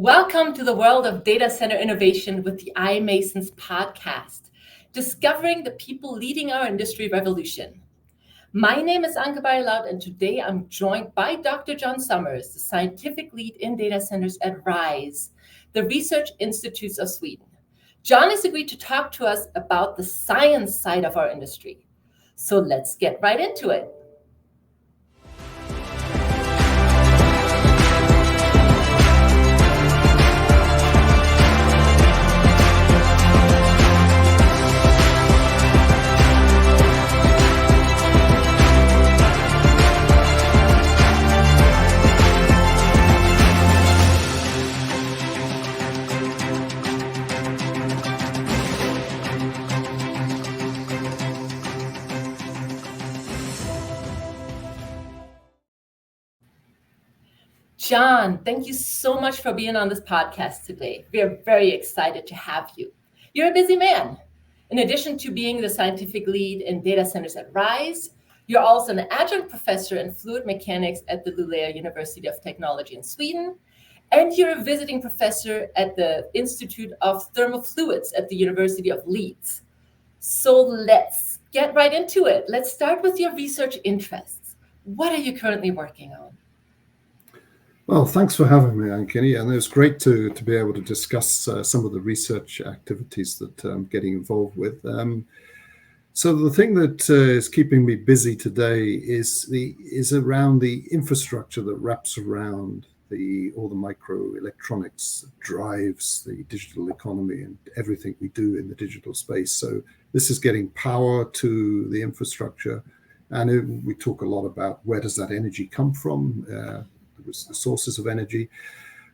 Welcome to the world of data center innovation with the iMasons podcast, discovering the people leading our industry revolution. My name is Anke Beilaut, and today I'm joined by Dr. Jon Summers, the scientific lead in data centers at RISE, the research institutes of Sweden. Jon has agreed to talk to us about the science side of our industry. So let's get right into it. Jon, thank you so much for being on this podcast today. We are very excited to have you. You're a busy man. In addition to being the scientific lead in data centers at RISE, you're also an adjunct professor in fluid mechanics at the Luleå University of Technology in Sweden, and you're a visiting professor at the Institute of Thermofluids at the University of Leeds. So let's get right into it. Let's start with your research interests. What are you currently working on? Well, thanks for having me, Anke, and it was great to be able to discuss some of the research activities that I'm getting involved with. So the thing that is keeping me busy today is around the infrastructure that wraps around all the microelectronics, drives the digital economy and everything we do in the digital space. So this is getting power to the infrastructure, and we talk a lot about where does that energy come from, the sources of energy,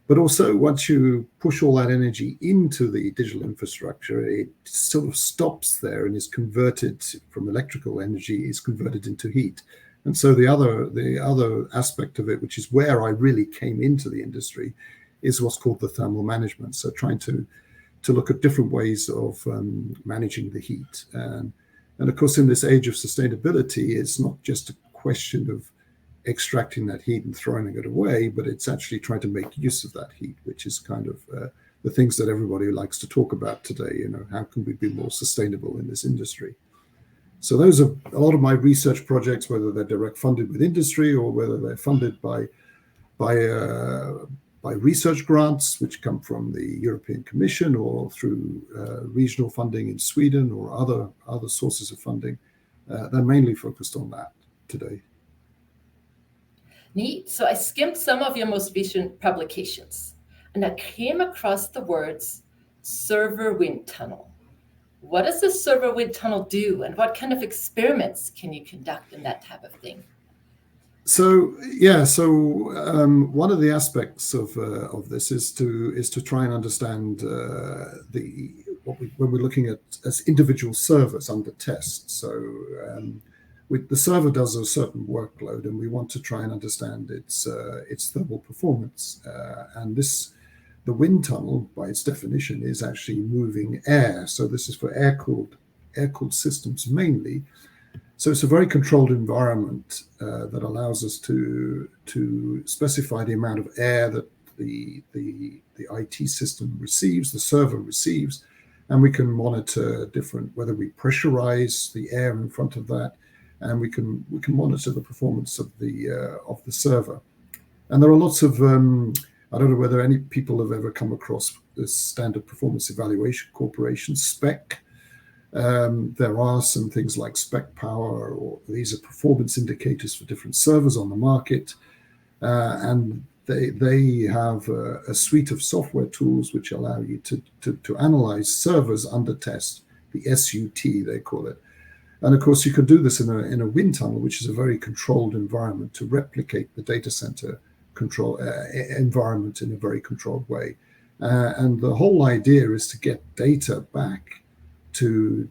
but also once you push all that energy into the digital infrastructure, it sort of stops there and is converted from electrical energy, is converted into heat. And so the other aspect of it, which is where I really came into the industry, is what's called the thermal management. So trying to look at different ways of managing the heat. And of course, in this age of sustainability, it's not just a question of extracting that heat and throwing it away, but it's actually trying to make use of that heat, which is kind of the things that everybody likes to talk about today. How can we be more sustainable in this industry? So those are a lot of my research projects, whether they're direct funded with industry or whether they're funded by research grants, which come from the European Commission or through regional funding in Sweden or other sources of funding. They're mainly focused on that today. Neat. So I skimmed some of your most recent publications, and I came across the words server wind tunnel. What does the server wind tunnel do, and what kind of experiments can you conduct in that type of thing? So one of the aspects of this is to try and understand when we're looking at as individual servers under test. So the server does a certain workload, and we want to try and understand its thermal performance. And the wind tunnel, by its definition, is actually moving air. So this is for air-cooled systems mainly. So it's a very controlled environment that allows us to specify the amount of air that the IT system receives, the server receives, and we can monitor whether we pressurize the air in front of that. And we can monitor the performance of the server. And there are lots of I don't know whether any people have ever come across this Standard Performance Evaluation Corporation, SPEC. There are some things like SPEC Power, or these are performance indicators for different servers on the market, and they have a suite of software tools which allow you to analyze servers under test, the SUT they call it. And of course, you can do this in a wind tunnel, which is a very controlled environment, to replicate the data center control environment in a very controlled way. And the whole idea is to get data back to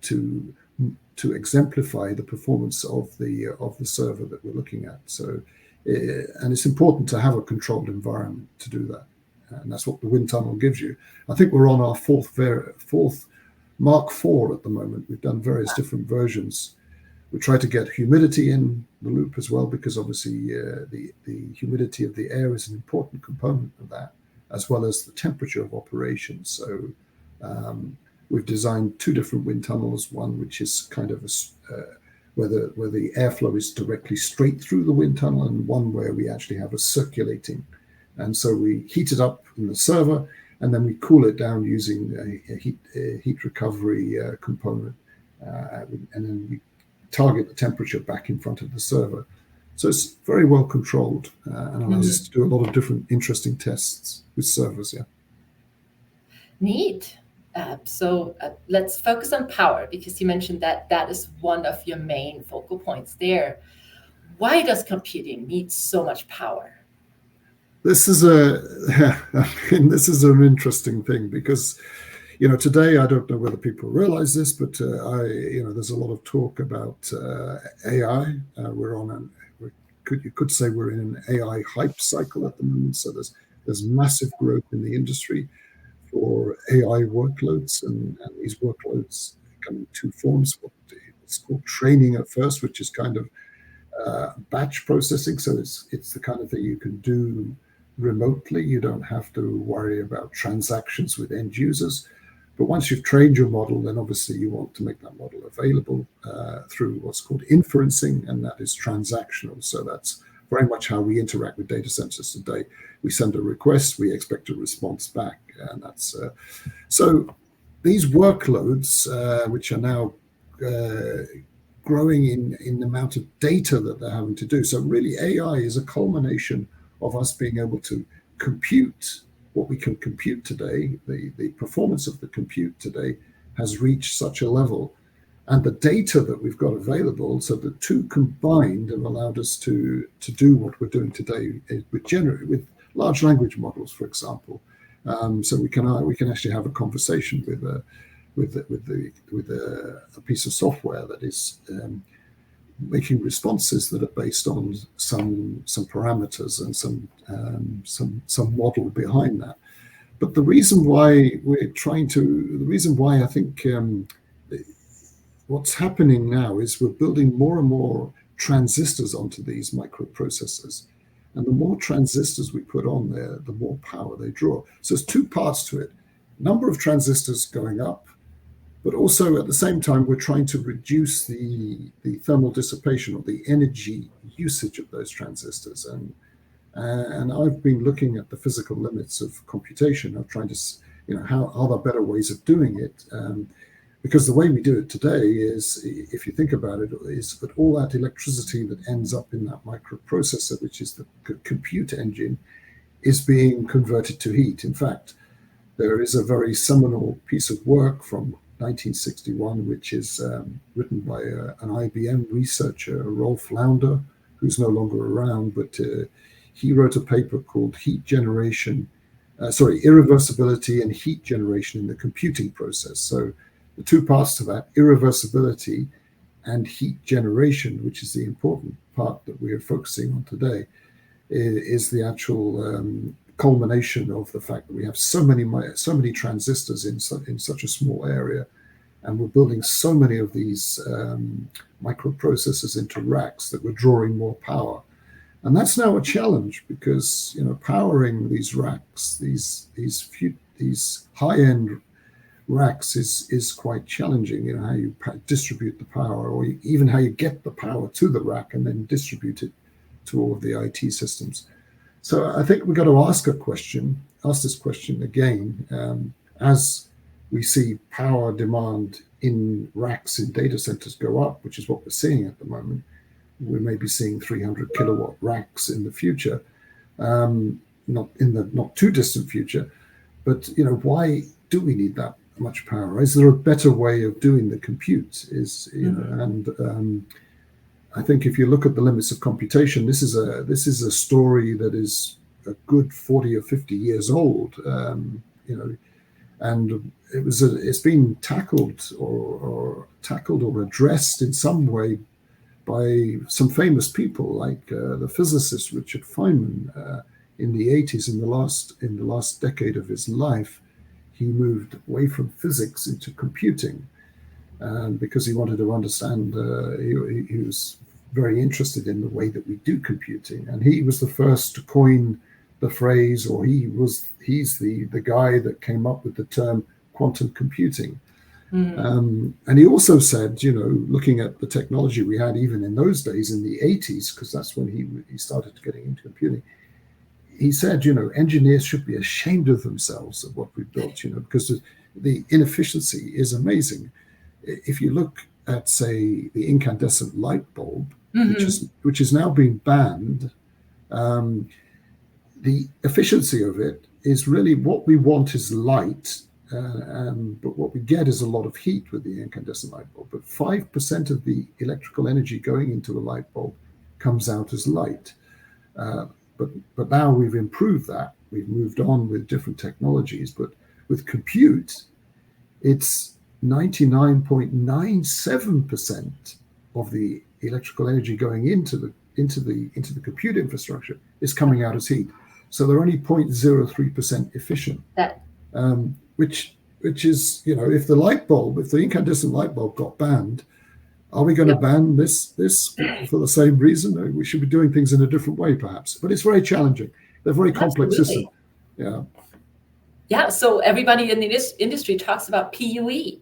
exemplify the performance of the server that we're looking at. So, and it's important to have a controlled environment to do that, and that's what the wind tunnel gives you. I think we're on our fourth Mark IV at the moment. We've done various different versions. We try to get humidity in the loop as well, because obviously the humidity of the air is an important component of that. as well as the temperature of operation. So we've designed two different wind tunnels, one which is kind of where the airflow is directly straight through the wind tunnel, and one where we actually have a circulating. And so we heat it up in the server, and then we cool it down using a heat recovery component, and then we target the temperature back in front of the server. So it's very well controlled and allows us to do a lot of different interesting tests with servers. Yeah. Neat. So let's focus on power, because you mentioned that is one of your main focal points there. Why does computing need so much power? This is this is an interesting thing, because today, I don't know whether people realize this, but there's a lot of talk about AI. You could say we're in an AI hype cycle at the moment. So there's massive growth in the industry for AI workloads, and these workloads come in two forms. It's called training at first, which is kind of batch processing. So it's the kind of thing you can do remotely. You don't have to worry about transactions with end users. But once you've trained your model, then obviously you want to make that model available through what's called inferencing, and that is transactional. So that's very much how we interact with data centers today. We send a request, we expect a response back, and that's so these workloads, which are now growing in the amount of data that they're having to do. So really, AI is a culmination of us being able to compute what we can compute today. The performance of the compute today has reached such a level, and the data that we've got available, so the two combined have allowed us to do what we're doing today with large language models, for example. So we can actually have a conversation with a piece of software that is making responses that are based on some parameters and some model behind that. But the reason why I think what's happening now is we're building more and more transistors onto these microprocessors. And the more transistors we put on there, the more power they draw. So there's two parts to it. Number of transistors going up, but also at the same time, we're trying to reduce the thermal dissipation or the energy usage of those transistors. And I've been looking at the physical limits of computation. I'm trying to, how are there better ways of doing it? Because the way we do it today is, if you think about it, is that all that electricity that ends up in that microprocessor, which is the compute engine, is being converted to heat. In fact, there is a very seminal piece of work from 1961, which is written by an IBM researcher, Rolf Launder, who's no longer around, but he wrote a paper called Irreversibility and Heat Generation in the Computing Process. So the two parts to that, irreversibility and heat generation, which is the important part that we are focusing on today, is the actual culmination of the fact that we have so many transistors in such a small area, and we're building so many of these microprocessors into racks that we're drawing more power. And that's now a challenge, because powering these racks, these high-end racks is quite challenging. How you distribute the power, or even how you get the power to the rack and then distribute it to all of the IT systems. So I think we've got to ask this question again, as we see power demand in racks in data centers go up, which is what we're seeing at the moment. We may be seeing 300 kilowatt racks in the future, not in the not too distant future. But why do we need that much power? Is there a better way of doing the compute? I think if you look at the limits of computation, this is a story that is a good 40 or 50 years old, and it's been tackled or addressed in some way by some famous people, like the physicist Richard Feynman in the 80s. In the last decade of his life, he moved away from physics into computing, because he wanted to understand. He was very interested in the way that we do computing, and he was the first to coin the phrase, or he's the guy that came up with the term quantum computing. And he also said, looking at the technology we had even in those days in the 80s, because that's when he started getting into computing, he said, engineers should be ashamed of themselves of what we've built, because the inefficiency is amazing. If you look at, say, the incandescent light bulb, which is now being banned, the efficiency of it is really what we want is light. But what we get is a lot of heat with the incandescent light bulb. But 5% of the electrical energy going into a light bulb comes out as light. But now we've improved that. We've moved on with different technologies. But with compute, it's 99.97% of the electrical energy going into the compute infrastructure is coming out as heat. So they're only 0.03% efficient. Which is, if the incandescent light bulb got banned, are we going to ban this for the same reason? We should be doing things in a different way, perhaps. But it's very challenging. They're very complex systems. Yeah. So everybody in the industry talks about PUE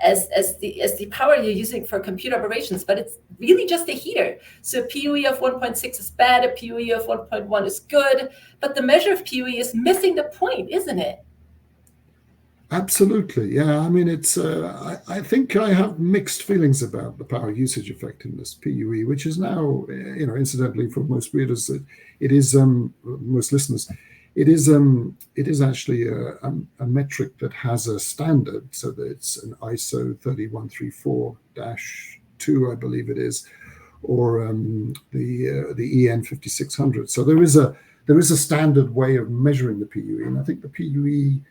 as the power you're using for compute operations, but it's really just a heater. So PUE of 1.6 is bad, a PUE of 1.1 is good, but the measure of PUE is missing the point, isn't it? Absolutely, yeah. I mean, it's. I think I have mixed feelings about the power usage effectiveness PUE, which is now, incidentally, for most readers, it is most listeners, it is actually a metric that has a standard, so that it's an ISO 3134-2, I believe it is, or the EN 5600. So there is a standard way of measuring the PUE, and I think the PUE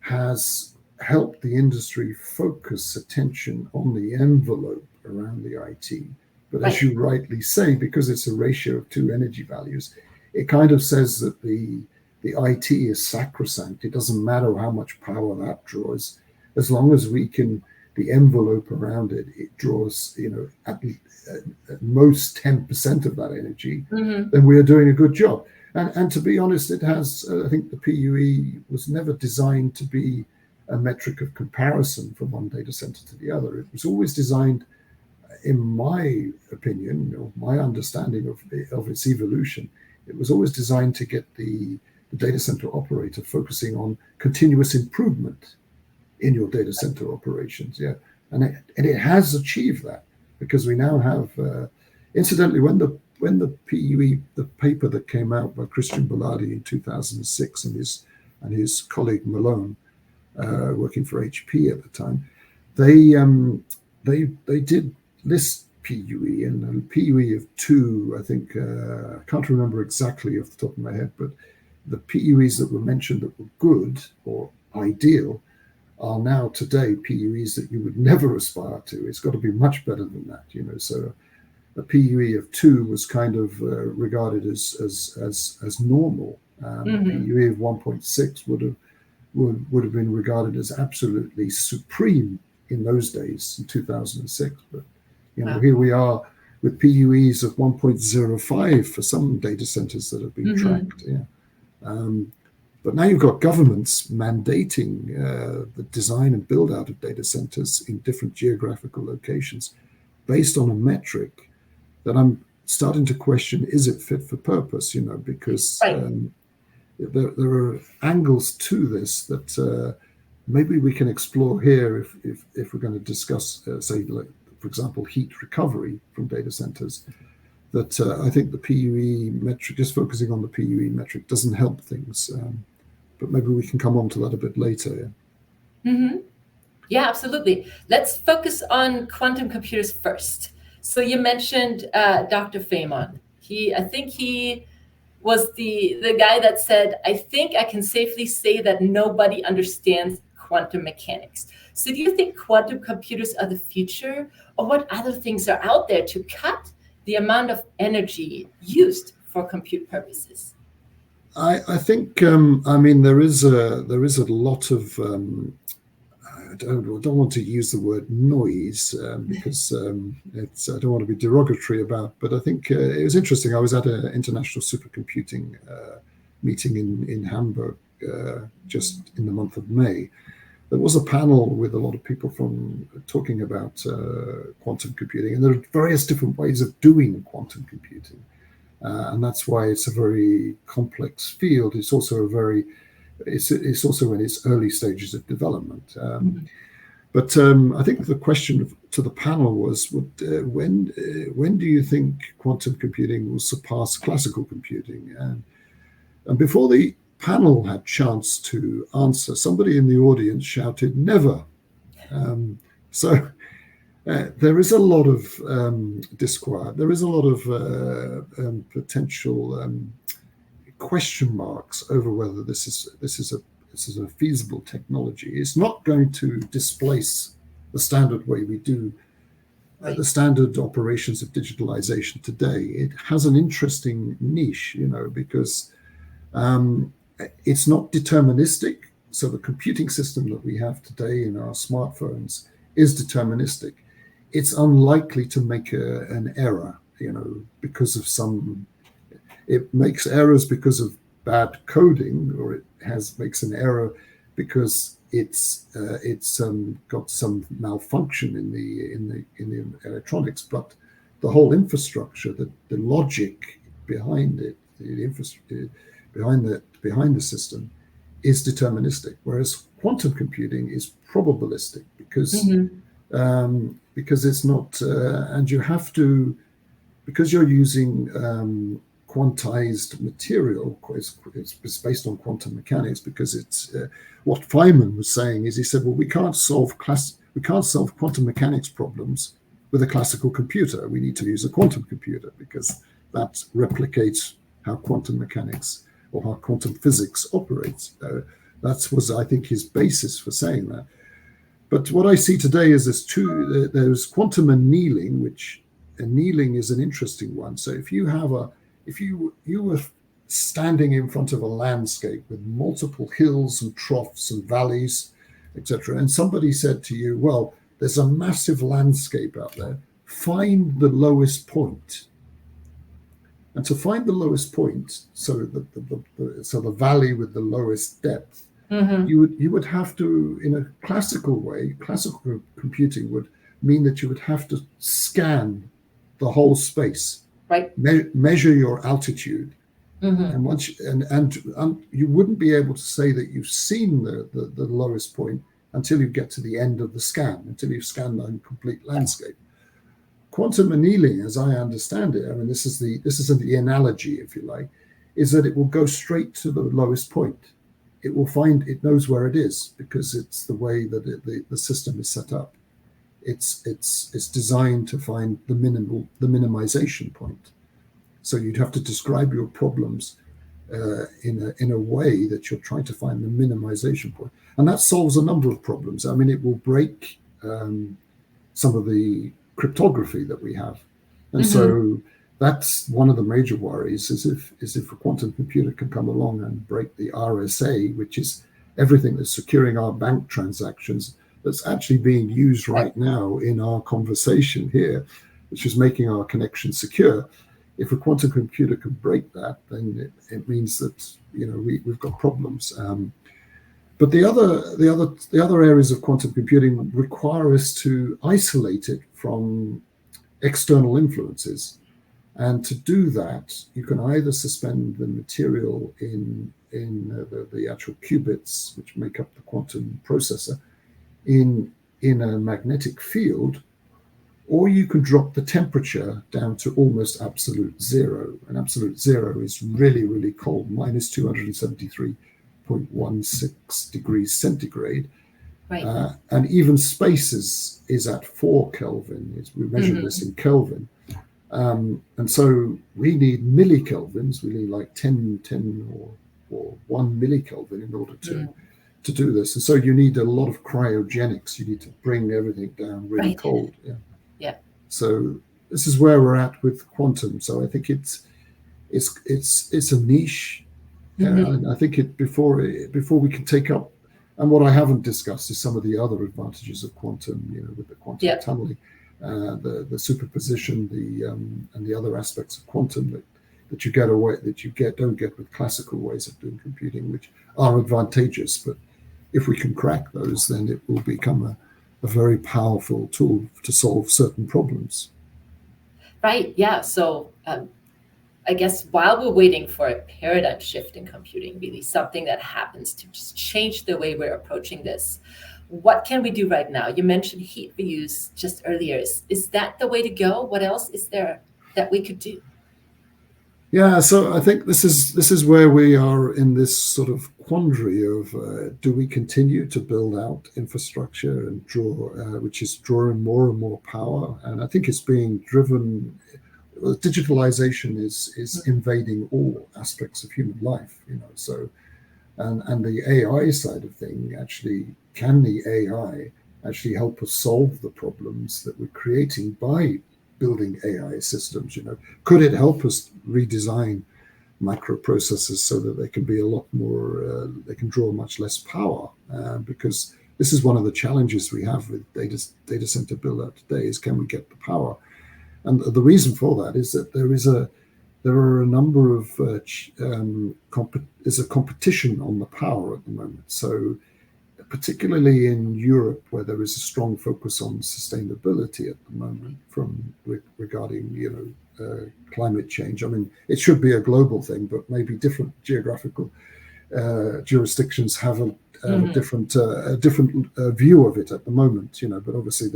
has helped the industry focus attention on the envelope around the IT. But as you rightly say, because it's a ratio of two energy values, it kind of says that the IT is sacrosanct. It doesn't matter how much power that draws, as long as the envelope around it draws, at most 10% of that energy, then we are doing a good job. And to be honest, it has, I think the PUE was never designed to be a metric of comparison from one data center to the other. It was always designed, in my opinion, or my understanding of its evolution, it was always designed to get the data center operator focusing on continuous improvement in your data center operations. Yeah, and it has achieved that, because we now have, incidentally, when the PUE, the paper that came out by Christian Bellardi in 2006 and his colleague Malone, working for HP at the time, they did list PUE, and a PUE of 2, I think, I can't remember exactly off the top of my head, but the PUEs that were mentioned that were good or ideal are now today PUEs that you would never aspire to. It's got to be much better than that, so a PUE of 2 was kind of regarded as normal. PUE of 1.6 would have been regarded as absolutely supreme in those days, in 2006. But here we are with PUEs of 1.05 for some data centers that have been tracked. Yeah. But now you've got governments mandating the design and build out of data centers in different geographical locations based on a metric that I'm starting to question, is it fit for purpose, because there are angles to this that maybe we can explore here if we're going to discuss, say, like, for example, heat recovery from data centers, that I think the PUE metric, just focusing on the PUE metric, doesn't help things. But maybe we can come on to that a bit later. Yeah, absolutely. Let's focus on quantum computers first. So you mentioned Dr. Feynman. I think he was the guy that said, I think I can safely say that nobody understands quantum mechanics. So do you think quantum computers are the future, or what other things are out there to cut the amount of energy used for compute purposes? I think, there is a lot of don't want to use the word noise because I don't want to be derogatory about, but I think it was interesting. I was at an international supercomputing meeting in Hamburg just in the month of May. There was a panel with a lot of people from talking about quantum computing, and there are various different ways of doing quantum computing. And that's why it's a very complex field. It's also it's also in its early stages of development. But I think the question to the panel was, when do you think quantum computing will surpass classical computing? And before the panel had chance to answer, somebody in the audience shouted, "Never." So there is a lot of disquiet. There is a lot of potential question marks over whether this is a feasible technology. It's not going to displace the standard way we do the standard operations of digitalization today. It has an interesting niche, because it's not deterministic. So the computing system that we have today in our smartphones is deterministic. It's unlikely to make an error, because of it makes errors because of bad coding, or it makes an error because it's got some malfunction in the electronics. But the whole infrastructure, the logic behind it, the infrastructure behind the system is deterministic, whereas quantum computing is probabilistic because it's not, and you have to, because you're using quantized material. It's based on quantum mechanics, because it's what Feynman was saying is, he said, well, we can't solve quantum mechanics problems with a classical computer. We need to use a quantum computer because that replicates how quantum mechanics or how quantum physics operates. That was, I think, his basis for saying that. But what I see today is there's quantum annealing, which annealing is an interesting one. So if you were standing in front of a landscape with multiple hills and troughs and valleys, etc., and somebody said to you, well, there's a massive landscape out there, find the lowest point. And to find the lowest point, so the valley with the lowest depth, you would have to, in a classical way, classical computing would mean that you would have to scan the whole space, right? Measure your altitude, and once and you wouldn't be able to say that you've seen the lowest point until you get to the end of the scan, until you've scanned the complete landscape. Quantum annealing, as I understand it, I mean, this is the analogy, if you like, is that it will go straight to the lowest point. It knows where it is because it's the way that the system is set up. It's designed to find the minimization point. So you'd have to describe your problems in a way that you're trying to find the minimization point, and that solves a number of problems. I mean, it will break some of the cryptography that we have, and so that's one of the major worries. Is if a quantum computer can come along and break the RSA, which is everything that's securing our bank transactions, that's actually being used right now in our conversation here, which is making our connection secure. If a quantum computer can break that, then it means that we've got problems. But the other areas of quantum computing require us to isolate it from external influences, and to do that, you can either suspend the material in the actual qubits, which make up the quantum processor, in a magnetic field, or you can drop the temperature down to almost absolute zero. And absolute zero is really, really cold, minus 273.16 degrees centigrade. Right. And even space is at 4 Kelvin. We measure this in Kelvin. And so we need millikelvins. We need like 10 or 1 millikelvin in order to do this. And so you need a lot of cryogenics. You need to bring everything down really cold. Yeah. So this is where we're at with quantum. So I think it's a niche. And I think before we can take up, And what I haven't discussed is some of the other advantages of quantum, with the quantum tunneling, the superposition, and the other aspects of quantum that you don't get with classical ways of doing computing, which are advantageous. But if we can crack those, then it will become a very powerful tool to solve certain problems. Right. Yeah. So I guess while we're waiting for a paradigm shift in computing, really something that happens to just change the way we're approaching this, what can we do right now? You mentioned heat reuse just earlier. Is that the way to go? What else is there that we could do? Yeah, so I think this is where we are in this sort of quandary of do we continue to build out infrastructure and which is drawing more and more power, and I think it's being driven. Digitalization is invading all aspects of human life, So, and the AI side of thing can the AI actually help us solve the problems that we're creating by building AI systems? Could it help us redesign microprocessors so that they can be a lot more, they can draw much less power? Because this is one of the challenges we have with data center build out today is, can we get the power? And the reason for that is that there are a number of there's a competition on the power at the moment. So particularly in Europe, where there is a strong focus on sustainability at the moment regarding climate change. I mean, it should be a global thing, but maybe different geographical jurisdictions have a different view of it at the moment. But obviously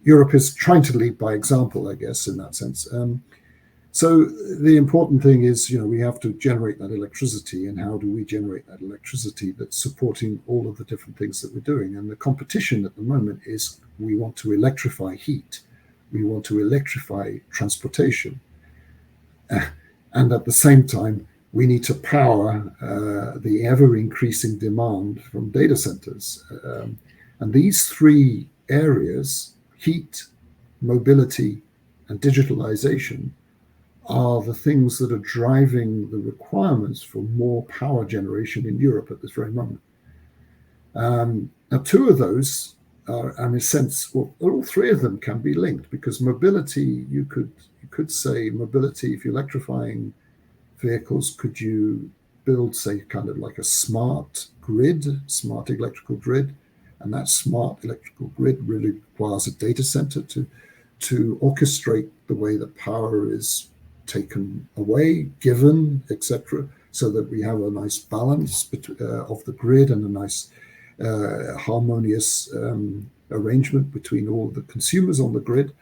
Europe is trying to lead by example, I guess, in that sense. So the important thing is, we have to generate that electricity, and how do we generate that electricity that's supporting all of the different things that we're doing? And the competition at the moment is, we want to electrify heat, we want to electrify transportation, and at the same time, we need to power the ever-increasing demand from data centers. And these three areas, heat, mobility, and digitalization, are the things that are driving the requirements for more power generation in Europe at this very moment. Now, two of those are, in a sense, all three of them can be linked, because mobility, you could say mobility, if you're electrifying vehicles, could you build, say, kind of like a smart electrical grid? And that smart electrical grid really requires a data center to orchestrate the way that power is taken away, given, etc., so that we have a nice balance of the grid and a nice harmonious arrangement between all the consumers on the grid.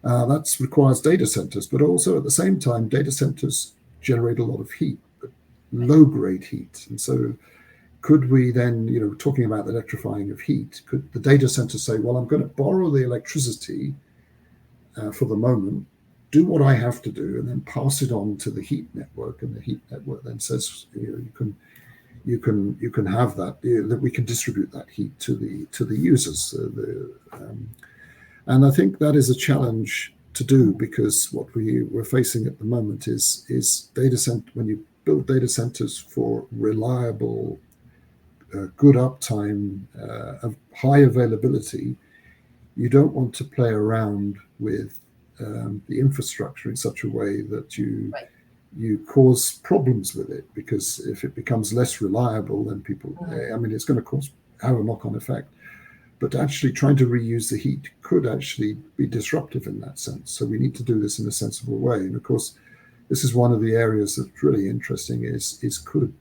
That requires data centers, but also at the same time, data centers generate a lot of heat, low-grade heat. And so could we then, talking about the electrifying of heat, could the data center say, well, I'm going to borrow the electricity for the moment, do what I have to do, and then pass it on to the heat network, and the heat network then says, you can have that, that we can distribute that heat to the users. And I think that is a challenge to do, because what we're facing at the moment is data center. When you build data centers for reliable, good uptime, of high availability, you don't want to play around with the infrastructure in such a way that you cause problems with it, because if it becomes less reliable, then people, it's going to have a knock-on effect. But actually trying to reuse the heat could actually be disruptive in that sense. So we need to do this in a sensible way. And of course, this is one of the areas that's really interesting is could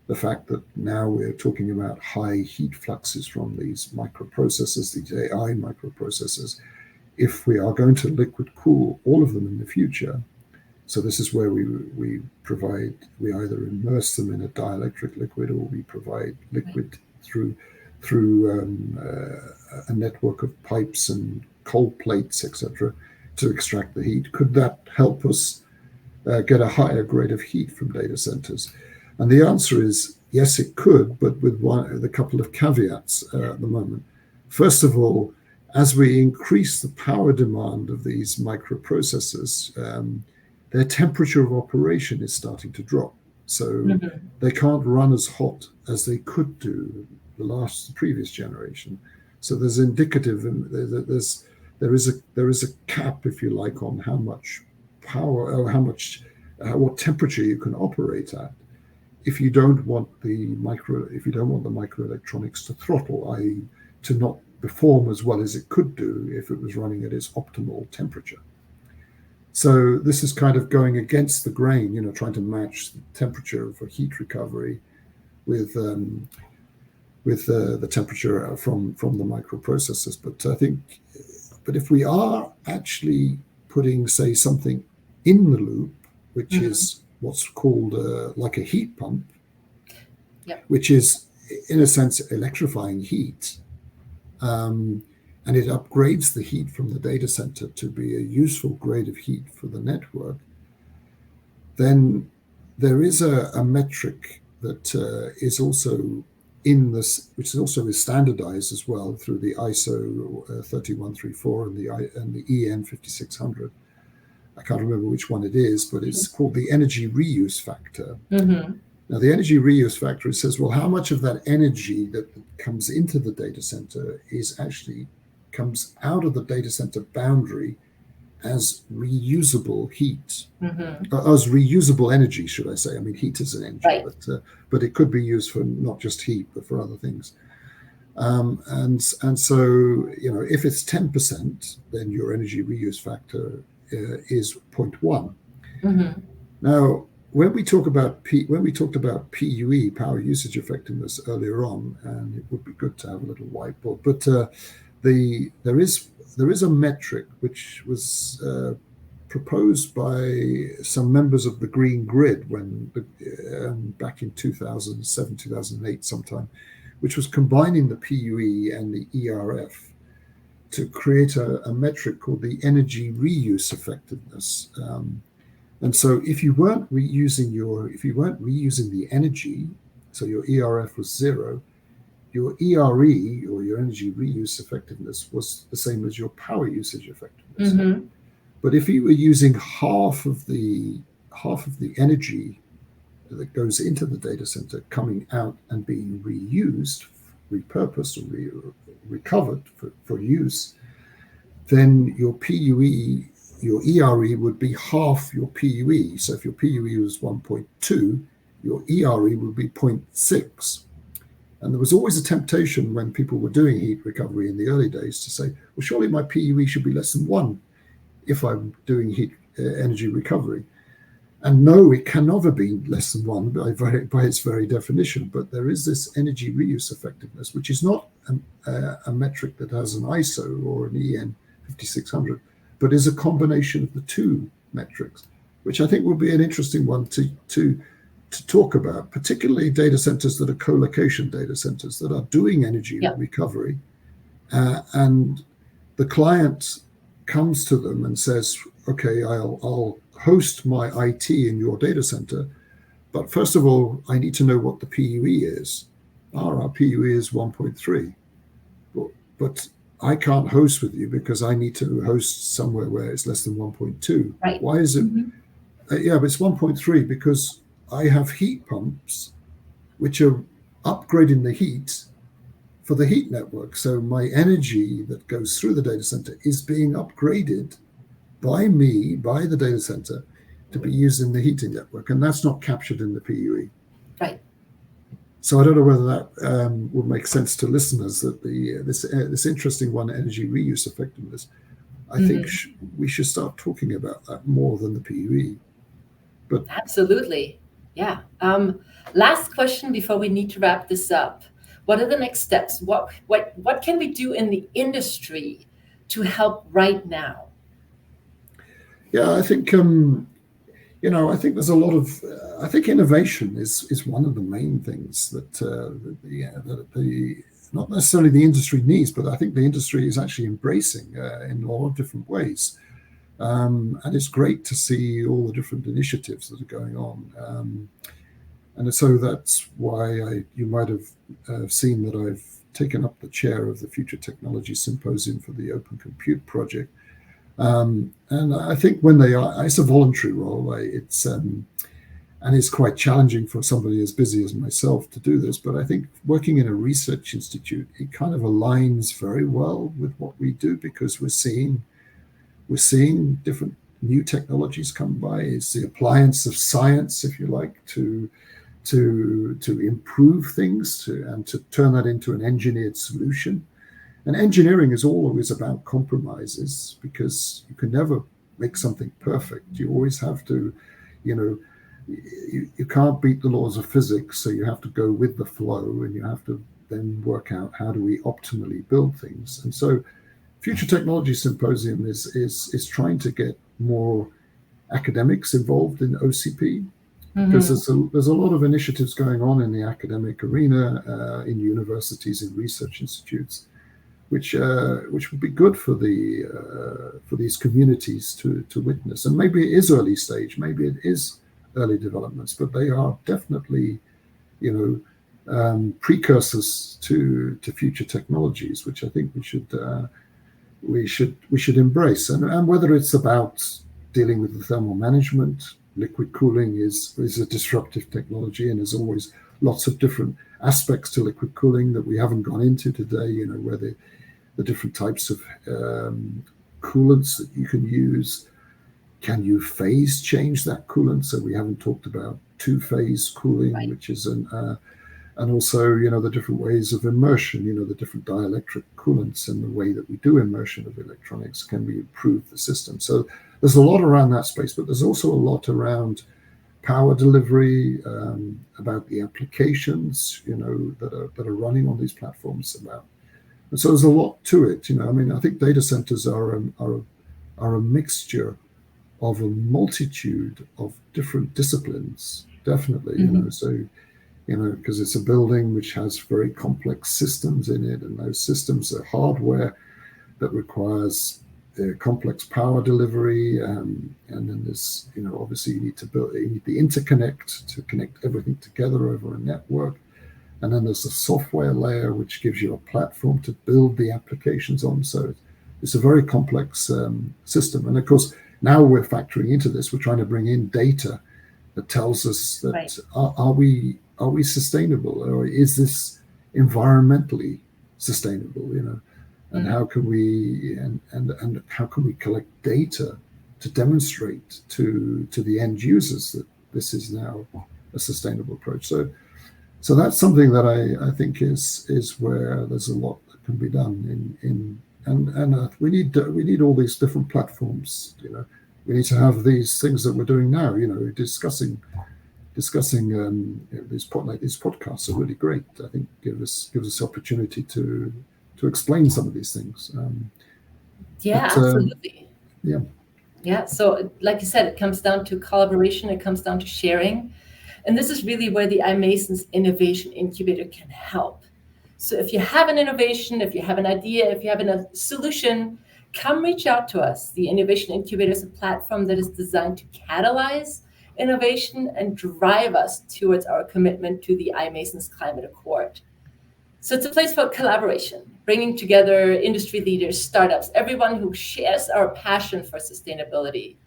the fact that now we're talking about high heat fluxes from these microprocessors, these AI microprocessors, if we are going to liquid cool all of them in the future. So this is where we either immerse them in a dielectric liquid, or we provide liquid through a network of pipes and cold plates, etc., to extract the heat. Could that help us get a higher grade of heat from data centers? And the answer is yes, it could, but with a couple of caveats at the moment. First of all, as we increase the power demand of these microprocessors, their temperature of operation is starting to drop. So they can't run as hot as they could do the previous generation. So there's indicative, and there is a cap, if you like, on how much power or what temperature you can operate at if you don't want the microelectronics to throttle, i.e., to not perform as well as it could do if it was running at its optimal temperature. So this is kind of going against the grain, trying to match the temperature for heat recovery with the temperature from the microprocessors. But if we are actually putting, say, something in the loop, which is what's called like a heat pump, which is in a sense electrifying heat, and it upgrades the heat from the data center to be a useful grade of heat for the network, then there is a metric that is also in this, which also is standardized as well through the ISO 3134 and the EN 5600. I can't remember which one it is, but it's called the energy reuse factor. Now, the energy reuse factor, it says, well, how much of that energy that comes into the data center comes out of the data center boundary as reusable heat, as reusable energy, should I say? I mean, heat is an energy, but it could be used for not just heat, but for other things. And so, if it's 10%, then your energy reuse factor is 0.1. Now, when we talked about PUE, power usage effectiveness, earlier on, and it would be good to have a little whiteboard, but there is a metric which was proposed by some members of the Green Grid when back in 2007, 2008 sometime, which was combining the PUE and the ERF to create a metric called the energy reuse effectiveness. And so if you weren't reusing the energy, so your ERF was 0, your ERE, or your energy reuse effectiveness, was the same as your power usage effectiveness. But if you were using half of the energy that goes into the data center coming out and being reused, repurposed, or recovered for use, then your PUE, your ERE would be half your PUE. So if your PUE was 1.2, your ERE would be 0.6. And there was always a temptation when people were doing heat recovery in the early days to say, well, surely my PUE should be less than 1 if I'm doing heat energy recovery. And no, it can never be less than 1 by its very definition. But there is this energy reuse effectiveness, which is not a metric that has an ISO or an EN 5600, but is a combination of the two metrics, which I think will be an interesting one to talk about, particularly data centers that are co-location data centers that are doing energy recovery, and the client comes to them and says, okay, I'll host my IT in your data center, but first of all, I need to know what the PUE is. Our PUE is 1.3, but I can't host with you because I need to host somewhere where it's less than 1.2. Right. Why is it? But it's 1.3 because I have heat pumps which are upgrading the heat for the heat network. So my energy that goes through the data center is being upgraded by me, by the data center, to be used in the heating network. And that's not captured in the PUE. Right. So I don't know whether that would make sense to listeners, that this interesting one, energy reuse effectiveness, I think we should start talking about that more than the PUE. But absolutely. Yeah. Last question before we need to wrap this up. What are the next steps? What can we do in the industry to help right now? Yeah, I think I think there's a lot of I think innovation is one of the main things that not necessarily the industry needs, but I think the industry is actually embracing in a lot of different ways. And it's great to see all the different initiatives that are going on. And so that's why you might have seen that I've taken up the chair of the Future Technology Symposium for the Open Compute Project. And I think when it's a voluntary role, and it's quite challenging for somebody as busy as myself to do this. But I think working in a research institute, it kind of aligns very well with what we do, because we're seeing different new technologies come by. It's the appliance of science, if you like, to improve things and to turn that into an engineered solution. And engineering is always about compromises, because you can never make something perfect. You always have to, you can't beat the laws of physics, so you have to go with the flow, and you have to then work out how do we optimally build things. And so Future Technology Symposium is trying to get more academics involved in OCP, because there's a lot of initiatives going on in the academic arena, in universities, in research institutes, which would be good for these communities to witness. And maybe it is early stage, maybe it is early developments, but they are definitely, precursors to future technologies, which I think we should embrace. And whether it's about dealing with the thermal management, liquid cooling is a disruptive technology, and there's always lots of different aspects to liquid cooling that we haven't gone into today, where the different types of coolants that you can use. Can you phase change that coolant? So we haven't talked about two-phase cooling, right, which is and also, the different ways of immersion, the different dielectric coolants, and the way that we do immersion of electronics. Can we improve the system? So there's a lot around that space, but there's also a lot around power delivery, about the applications, that are running on these platforms. And so there's a lot to it. I think data centers are a mixture of a multitude of different disciplines, definitely. So because it's a building which has very complex systems in it, and those systems are hardware that requires complex power delivery, and then there's, obviously you need the interconnect to connect everything together over a network, and then there's the software layer which gives you a platform to build the applications on. So it's a very complex system, and of course now we're factoring into this, we're trying to bring in data that tells us that, right, are we sustainable, or is this environmentally sustainable? And how can we and how can we collect data to demonstrate to the end users that this is now a sustainable approach? So that's something that I think is where there's a lot that can be done and we need all these different platforms. We need to have these things that we're doing now. Discussing these podcasts are really great. I think gives us the opportunity to explain some of these things. Absolutely. Yeah. So like you said, it comes down to collaboration. It comes down to sharing. And this is really where the iMasons Innovation Incubator can help. So if you have an innovation, if you have an idea, if you have a solution, come reach out to us. The Innovation Incubator is a platform that is designed to catalyze innovation and drive us towards our commitment to the iMasons Climate Accord. So it's a place for collaboration, bringing together industry leaders, startups, everyone who shares our passion for sustainability.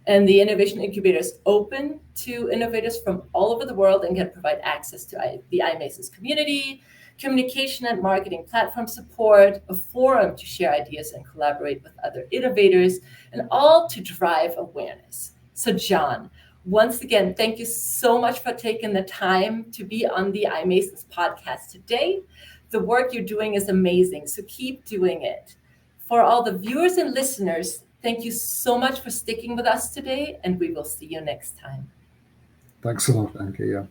And the Innovation Incubator is open to innovators from all over the world and can provide access to the iMasons community, communication and marketing platform support, a forum to share ideas and collaborate with other innovators, and all to drive awareness. So Jon, once again, thank you so much for taking the time to be on the iMasons podcast today. The work you're doing is amazing, so keep doing it. For all the viewers and listeners, thank you so much for sticking with us today, and we will see you next time. Thanks a lot, Anke. Yeah.